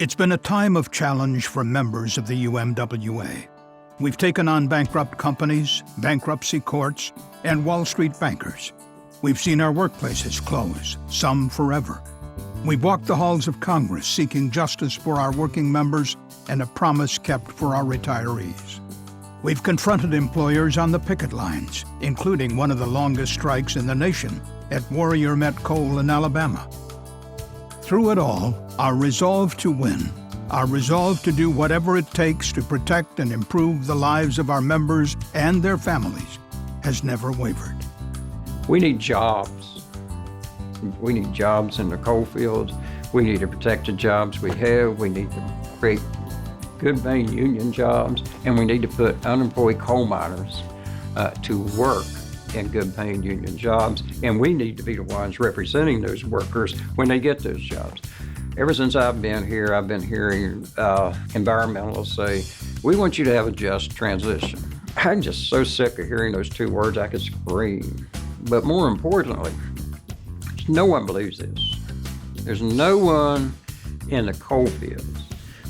It's been a time of challenge for members of the UMWA. We've taken on bankrupt companies, bankruptcy courts, and Wall Street bankers. We've seen our workplaces close, some forever. We've walked the halls of Congress seeking justice for our working members and a promise kept for our retirees. We've confronted employers on the picket lines, including one of the longest strikes in the nation at Warrior Met Coal in Alabama. Through it all, our resolve to win, our resolve to do whatever it takes to protect and improve the lives of our members and their families has never wavered. We need jobs. We need jobs in the coal fields. We need to protect the jobs we have. We need to create good paying union jobs, and we need to put unemployed coal miners to work in good paying union jobs, and we need to be the ones representing those workers when they get those jobs. Ever since I've been here, I've been hearing environmentalists say, we want you to have a just transition. I'm just so sick of hearing those two words, I could scream. But more importantly, no one believes this. There's no one in the coal fields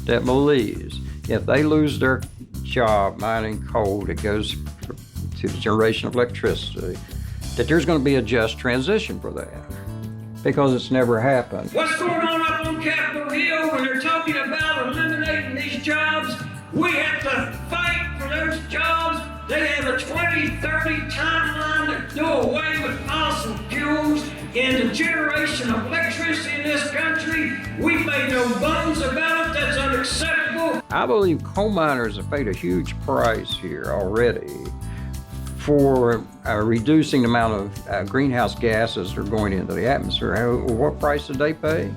that believes if they lose their job mining coal that goes to the generation of electricity, that there's going to be a just transition for that, because it's never happened. What's going on Capitol Hill when they're talking about eliminating these jobs? We have to fight for those jobs. They have a 2030 timeline to do away with fossil fuels and the generation of electricity in this country. We've made no bones about it. That's unacceptable. I believe coal miners have paid a huge price here already for reducing the amount of greenhouse gases that are going into the atmosphere. What price did they pay?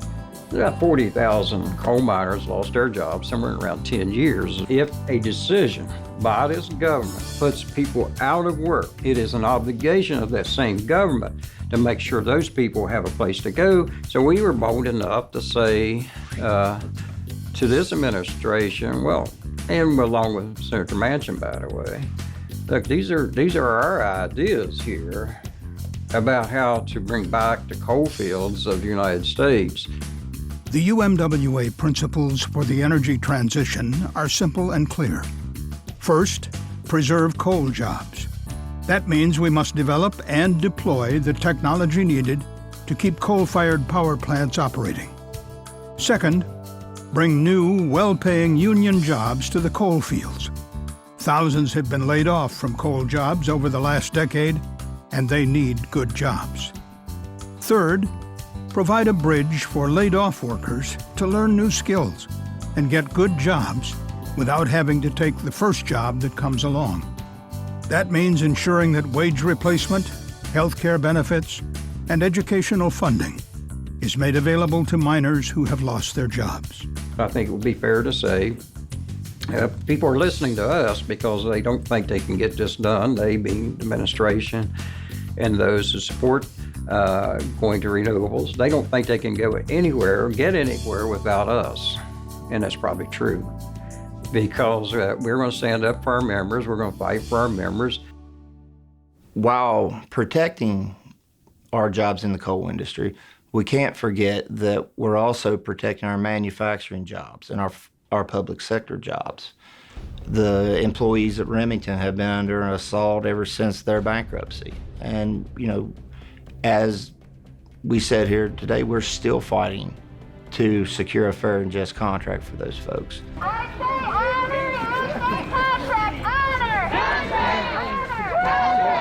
About 40,000 coal miners lost their jobs somewhere around 10 years. If a decision by this government puts people out of work, it is an obligation of that same government to make sure those people have a place to go. So we were bold enough to say to this administration, well, and along with Senator Manchin, by the way, look, these are our ideas here about how to bring back the coal fields of the United States. The UMWA principles for the energy transition are simple and clear. First, preserve coal jobs. That means we must develop and deploy the technology needed to keep coal-fired power plants operating. Second, bring new, well-paying union jobs to the coal fields. Thousands have been laid off from coal jobs over the last decade, and they need good jobs. Third, provide a bridge for laid-off workers to learn new skills and get good jobs without having to take the first job that comes along. That means ensuring that wage replacement, health care benefits, and educational funding is made available to miners who have lost their jobs. I think it would be fair to say people are listening to us because they don't think they can get this done, they being the administration and those who support going to renewables. They don't think they can go anywhere or get anywhere without us. And that's probably true, because we're going to stand up for our members. We're going to fight for our members. While protecting our jobs in the coal industry, we can't forget that we're also protecting our manufacturing jobs and our public sector jobs. The employees at Remington have been under an assault ever since their bankruptcy. And, you know, as we said here today, we're still fighting to secure a fair and just contract for those folks. I say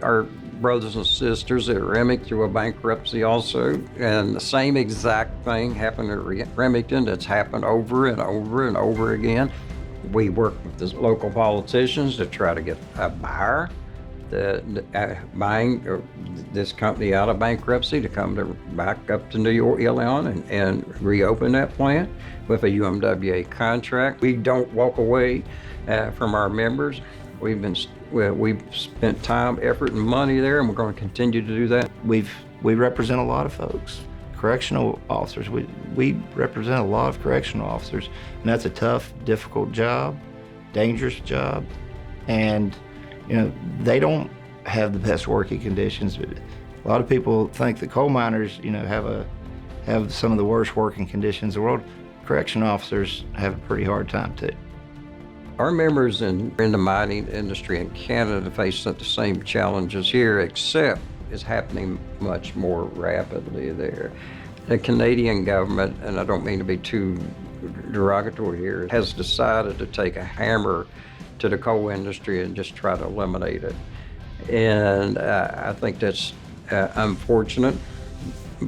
honor! Our brothers and sisters at Remington through a bankruptcy also, and the same exact thing happened at Remington that's happened over and over and over again. We work with the local politicians to try to get a buyer buying this company out of bankruptcy to come back up to New York, Illinois, and reopen that plant with a UMWA contract. We don't walk away from our members. We've spent time, effort, and money there, and we're going to continue to do that. We represent a lot of folks, correctional officers. We represent a lot of correctional officers, and that's a tough, difficult job, dangerous job, and you know, they don't have the best working conditions. A lot of people think that coal miners, you know, have some of the worst working conditions in the world. correction officers have a pretty hard time too. Our members in the mining industry in Canada face the same challenges here, except it's happening much more rapidly there. The Canadian government, and I don't mean to be too derogatory here, has decided to take a hammer to the coal industry and just try to eliminate it. And I think that's unfortunate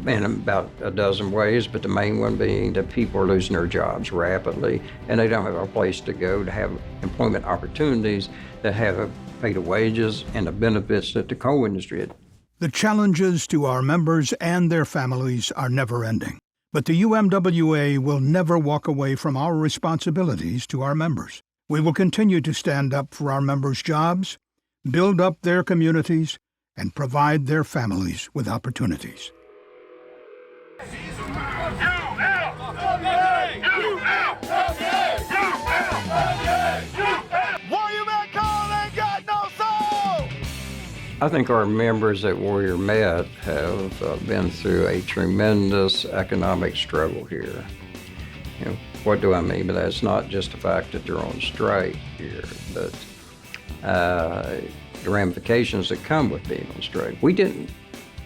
in about a dozen ways, but the main one being that people are losing their jobs rapidly and they don't have a place to go to have employment opportunities that have pay the wages and the benefits that the coal industry had. The challenges to our members and their families are never ending. But the UMWA will never walk away from our responsibilities to our members. We will continue to stand up for our members' jobs, build up their communities, and provide their families with opportunities. I think our members at Warrior Met have been through a tremendous economic struggle here. You know, what do I mean by that? It's not just the fact that they're on strike here, but the ramifications that come with being on strike. We didn't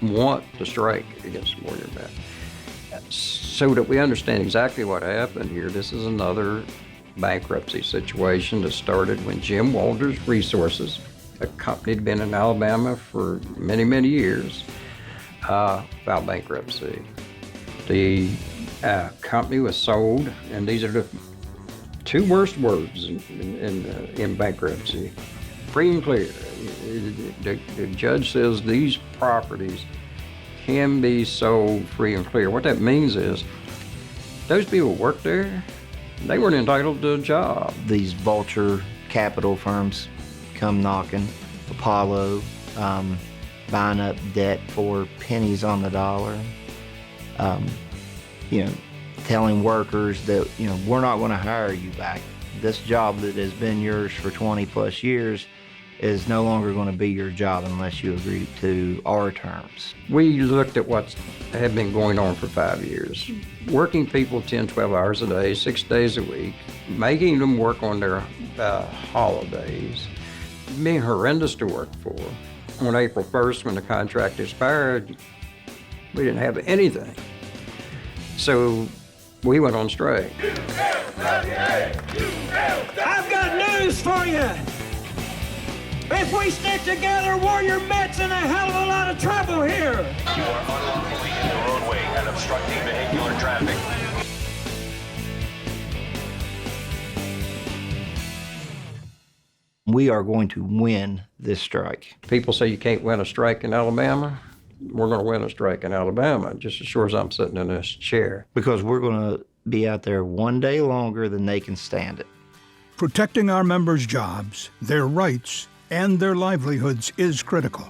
want to strike against Warrior Met. So that we understand exactly what happened here, this is another bankruptcy situation that started when Jim Walters Resources, a company that had been in Alabama for many, many years, filed bankruptcy. The company was sold, and these are the two worst words in bankruptcy: free and clear. The judge says these properties can be sold free and clear. What that means is those people who worked there, they weren't entitled to a job. These vulture capital firms come knocking, Apollo, buying up debt for pennies on the dollar, telling workers that, we're not going to hire you back. This job that has been yours for 20 plus years is no longer going to be your job unless you agree to our terms. We looked at what had been going on for 5 years. Working people 10, 12 hours a day, 6 days a week, making them work on their holidays, being horrendous to work for. On April 1st, when the contract expired, we didn't have anything. So we went on strike. I've got news for you. If we stick together, Warrior Met's in a hell of a lot of trouble here. You are unlawfully in the roadway and obstructing vehicular traffic. We are going to win this strike. People say you can't win a strike in Alabama. We're going to win a strike in Alabama, just as sure as I'm sitting in this chair. Because we're going to be out there one day longer than they can stand it. Protecting our members' jobs, their rights, and their livelihoods is critical.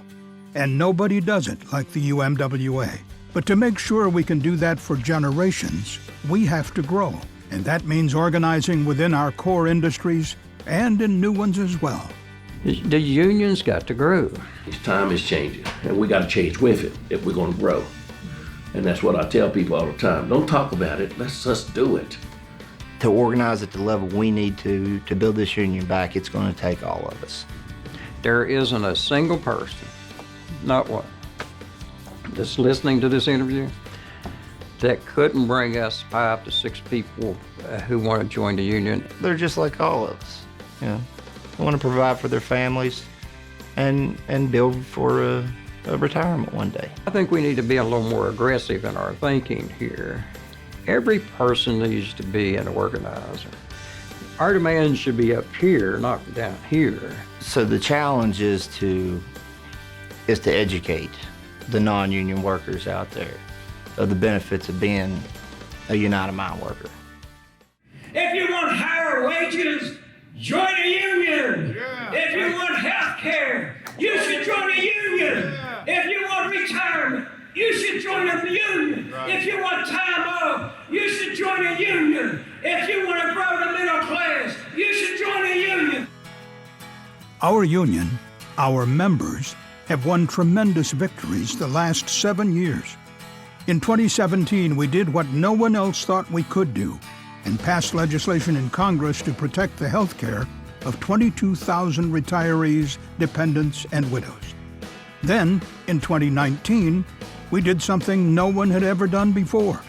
And nobody does it like the UMWA. But to make sure we can do that for generations, we have to grow. And that means organizing within our core industries and in new ones as well. The union's got to grow. This time is changing, and we got to change with it if we're going to grow. And that's what I tell people all the time. Don't talk about it, let's just do it. To organize at the level we need to build this union back, it's going to take all of us. There isn't a single person, not one, that's listening to this interview that couldn't bring us 5 to 6 people who want to join the union. They're just like all of us. They want to provide for their families and build for a retirement one day. I think we need to be a little more aggressive in our thinking here. Every person needs to be an organizer. Our demand should be up here, not down here. So the challenge is to educate the non-union workers out there of the benefits of being a United Mine worker. If you want higher wages, join a union. If you want health care, you should join a union. If you want retirement, you should join a union. If you want time off, you should join a union. If you want to grow the middle class, you should join a union. Our union, our members, have won tremendous victories the last 7 years. In 2017, we did what no one else thought we could do. and passed legislation in Congress to protect the health care of 22,000 retirees, dependents, and widows. Then, in 2019, we did something no one had ever done before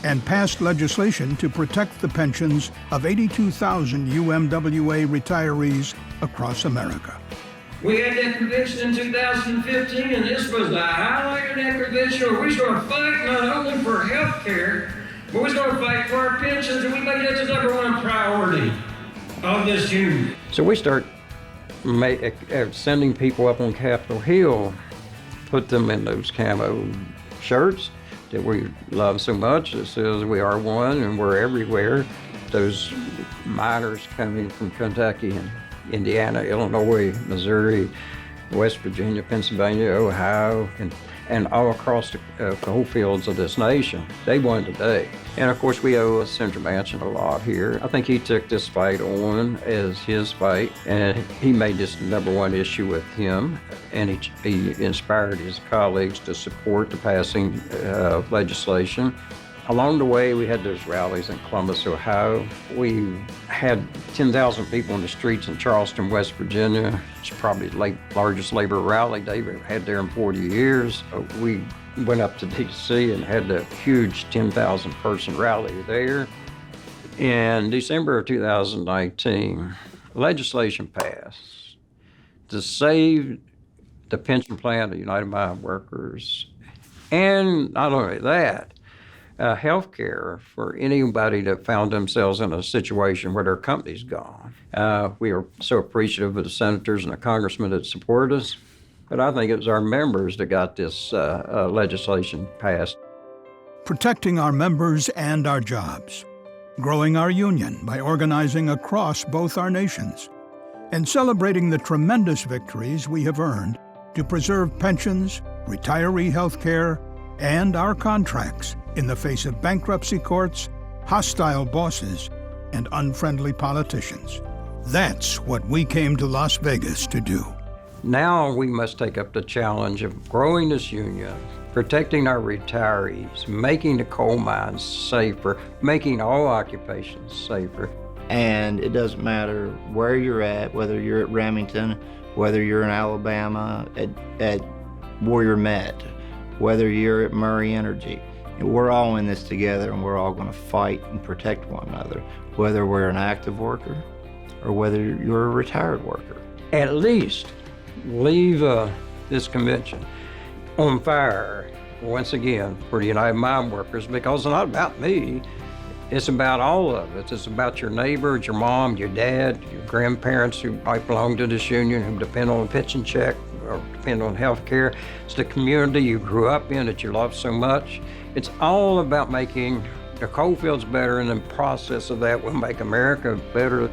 and passed legislation to protect the pensions of 82,000 UMWA retirees across America. We had that convention in 2015, and this was the highlight of that convention where we was going to fight not only for health care, but we was going to fight for our pensions, and we made that the number one priority of this union. So we start sending people up on Capitol Hill, put them in those camo shirts that we love so much that says we are one and we're everywhere. Those miners coming from Kentucky and Indiana, Illinois, Missouri, West Virginia, Pennsylvania, Ohio, and all across the coal fields of this nation. They won today. And of course, we owe Senator Manchin a lot here. I think he took this fight on as his fight, and he made this the number one issue with him, and he inspired his colleagues to support the passing of legislation. Along the way, we had those rallies in Columbus, Ohio. We had 10,000 people in the streets in Charleston, West Virginia. It's probably the largest labor rally they've had there in 40 years. We went up to D.C. and had the huge 10,000 person rally there. In December of 2019, legislation passed to save the pension plan of United Mine Workers. And not only that, health care for anybody that found themselves in a situation where their company's gone. We are so appreciative of the senators and the congressmen that support us, but I think it was our members that got this legislation passed. Protecting our members and our jobs, growing our union by organizing across both our nations, and celebrating the tremendous victories we have earned to preserve pensions, retiree health care, and our contracts in the face of bankruptcy courts, hostile bosses, and unfriendly politicians. That's what we came to Las Vegas to do. Now we must take up the challenge of growing this union, protecting our retirees, making the coal mines safer, making all occupations safer. And it doesn't matter where you're at, whether you're at Remington, whether you're in Alabama at Warrior Met, whether you're at Murray Energy. We're all in this together, and we're all going to fight and protect one another, whether we're an active worker or whether you're a retired worker. At least leave this convention on fire once again for the United Mine Workers, because it's not about me. It's about all of us. It's about your neighbors, your mom, your dad, your grandparents who might belong to this union, who depend on a pension check or depend on health care. It's the community you grew up in that you love so much. It's all about making the coal fields better, and in the process of that, we'll make America better.